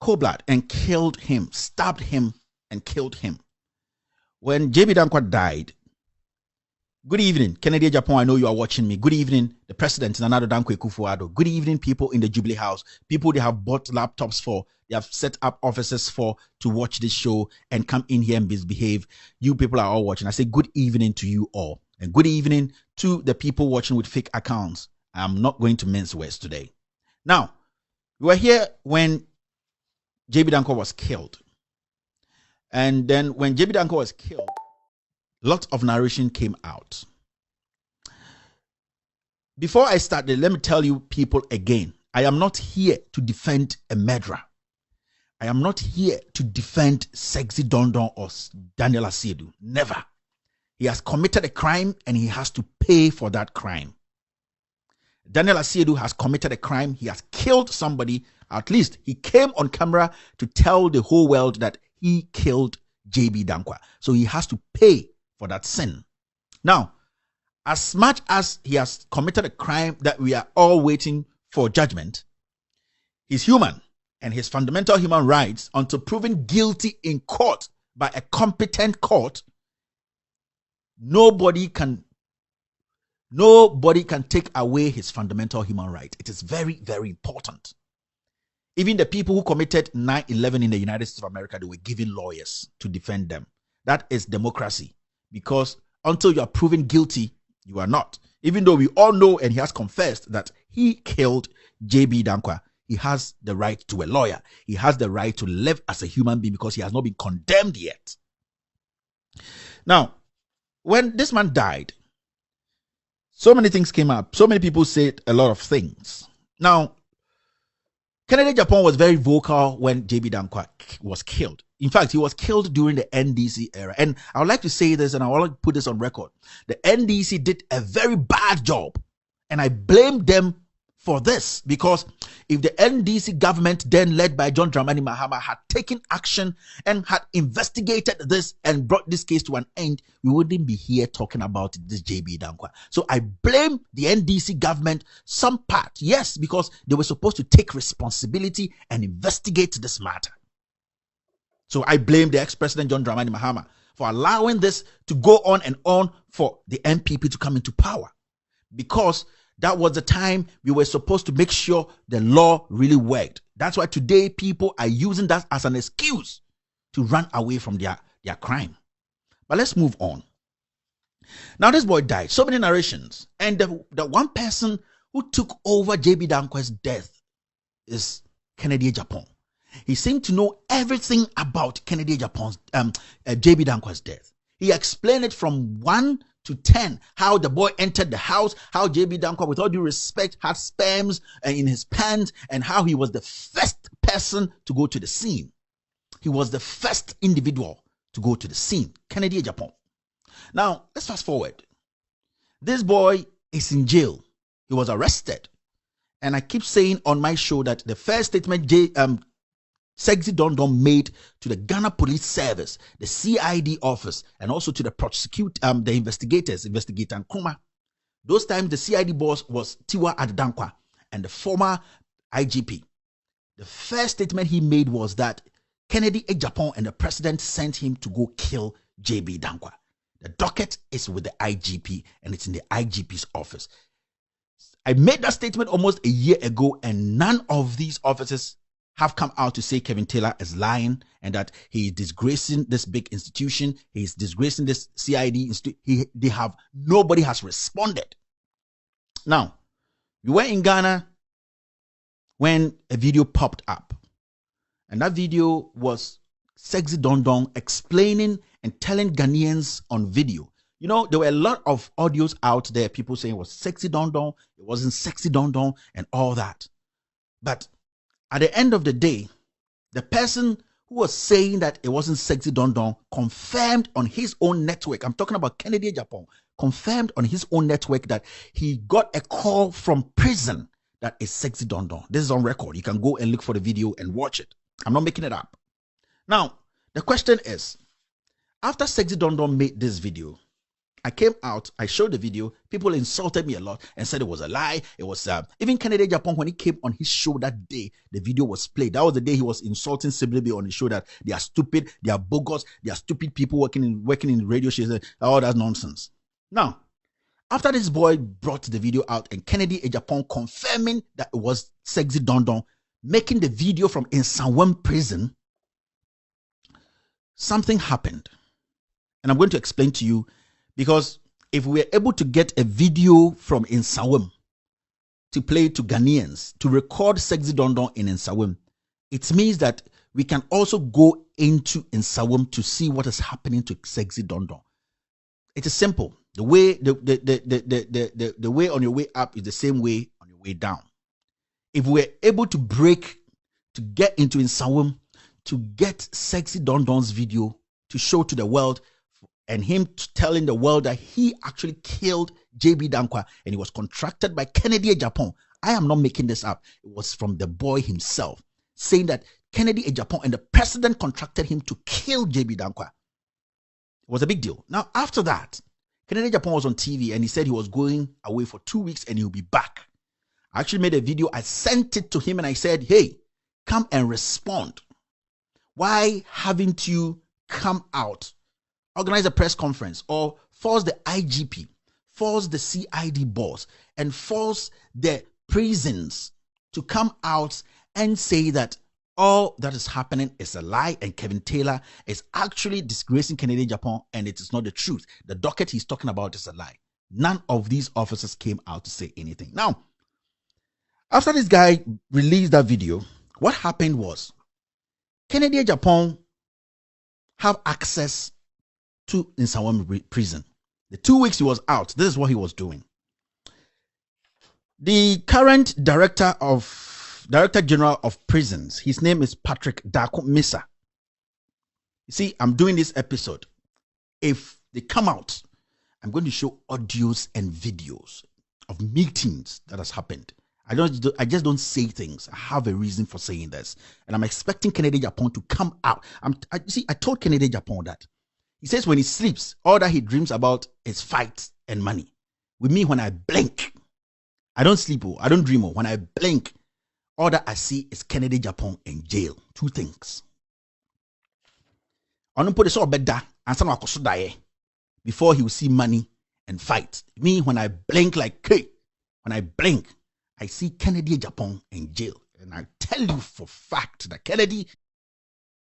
cold blood and killed him, stabbed him and killed him. When JB Dankwa died, good evening, Kennedy Agyapong, I know you are watching me. Good evening, the president, Nana Dankwa Akufo-Addo. Good evening, people in the Jubilee House. People they have bought laptops for, they have set up offices for to watch this show and come in here and misbehave. You people are all watching. I say good evening to you all. And good evening to the people watching with fake accounts. I'm not going to mince words today. Now, we were here when JB Dankwa was killed. And then when JB Dankwa was killed, lots of narration came out. Before I start, let me tell you people again, I am not here to defend a murderer. I am not here to defend Sexy Dondon or Daniel Asiedu. Never. He has committed a crime and he has to pay for that crime. Daniel Asiedu has committed a crime. He has killed somebody. At least he came on camera to tell the whole world that he killed JB Dankwa. So he has to pay for that sin. Now, as much as he has committed a crime that we are all waiting for judgment, he's human and his fundamental human rights, until proven guilty in court by a competent court, nobody can take away his fundamental human right. It is very, very important. Even the people who committed 9/11 in the United States of America, they were given lawyers to defend them. That is democracy. Because until you are proven guilty, you are not. Even though we all know and he has confessed that he killed JB Dankwa, he has the right to a lawyer. He has the right to live as a human being because he has not been condemned yet. Now, when this man died, so many things came up. So many people said a lot of things. Now, Kennedy Agyapong was very vocal when JB Dankwa was killed. In fact, he was killed during the NDC era. And I would like to say this, and I want to put this on record. The NDC did a very bad job. And I blame them for this, because if the NDC government, then led by John Dramani Mahama, had taken action and had investigated this and brought this case to an end, we wouldn't be here talking about this JB Dankwa. So I blame the NDC government some part, yes, because they were supposed to take responsibility and investigate this matter. So I blame the ex-president John Dramani Mahama for allowing this to go on and on for the NPP to come into power, because that was the time we were supposed to make sure the law really worked. That's why today people are using that as an excuse to run away from their crime. But let's move on. Now this boy died. So many narrations. And the one person who took over JB Dankwa's death is Kennedy Agyapong. He seemed to know everything about Kennedy Agyapong's JB Dankwa's death. He explained it from 1 to 10, how the boy entered the house, how JB Dankwa, with all due respect, had sperms in his pants, and how he was the first person to go to the scene. He was the first individual to go to the scene, Kennedy Agyapong. Now, let's fast forward. This boy is in jail. He was arrested. And I keep saying on my show that the first statement Sexy Dondon made to the Ghana Police Service, the CID office, and also to the the investigators, Investigator Nkrumah. Those times the CID boss was Tiwa Adedankwa and the former IGP. The first statement he made was that Kennedy Agyapong and the president sent him to go kill JB Dankwa. The docket is with the IGP and it's in the IGP's office. I made that statement almost a year ago, and none of these officers have come out to say Kevin Tailor is lying and that he is disgracing this big institution. He is disgracing this CID institute. Nobody has responded. Now, we were in Ghana when a video popped up. And that video was Sexy Dondon explaining and telling Ghanaians on video. You know, there were a lot of audios out there, people saying it was Sexy Dondon, it wasn't Sexy Dondon, and all that. But at the end of the day, the person who was saying that it wasn't Sexy Dondon confirmed on his own network. I'm talking about Kennedy Agyapong. Confirmed on his own network that he got a call from prison that is Sexy Dondon. This is on record. You can go and look for the video and watch it. I'm not making it up. Now, the question is, after Sexy Dondon made this video, I came out, I showed the video. People insulted me a lot and said it was a lie. It was even Kennedy Agyapong, when he came on his show that day, the video was played. That was the day he was insulting Sibley on the show, that they are stupid, they are bogus, they are stupid people working in radio shows. All that nonsense. Now, after this boy brought the video out and Kennedy Agyapong confirming that it was Sexy Dondon making the video from Nsawam prison, something happened. And I'm going to explain to you, because if we are able to get a video from Nsawam to play to Ghanaians, to record Sexy Dondon in Nsawam, it means that we can also go into Nsawam to see what is happening to Sexy Dondon. It is simple. The way the way on your way up is the same way on your way down. If we're able to break, to get into Nsawam, to get Sexy Dondon's video to show to the world, and him telling the world that he actually killed JB Dankwa and he was contracted by Kennedy Agyapong. I am not making this up. It was from the boy himself saying that Kennedy Agyapong and the president contracted him to kill JB Dankwa. It was a big deal. Now, after that, Kennedy Agyapong was on TV and he said he was going away for 2 weeks and he'll be back. I actually made a video. I sent it to him and I said, hey, come and respond. Why haven't you come out, organize a press conference, or force the IGP, force the CID boss, and force the prisons to come out and say that all that is happening is a lie and Kevin Tailor is actually disgracing Kennedy Agyapong and it is not the truth. The docket he's talking about is a lie. None of these officers came out to say anything. Now, after this guy released that video, what happened was Kennedy Agyapong have access to Nsawam prison. The 2 weeks he was out, this is what he was doing. The current Director General of Prisons, his name is Patrick Darko Misa. You see, I'm doing this episode. If they come out, I'm going to show audios and videos of meetings that has happened. I just don't say things. I have a reason for saying this. And I'm expecting Kennedy Agyapong to come out. I told Kennedy Agyapong that. He says when he sleeps, all that he dreams about is fights and money. With me, when I blink, I don't sleep, I don't dream. When I blink, all that I see is Kennedy Agyapong in jail. Two things. I don't put this all better and before he will see money and fight. Me, when I blink like hey, when I blink, I see Kennedy Agyapong in jail. And I tell you for fact that Kennedy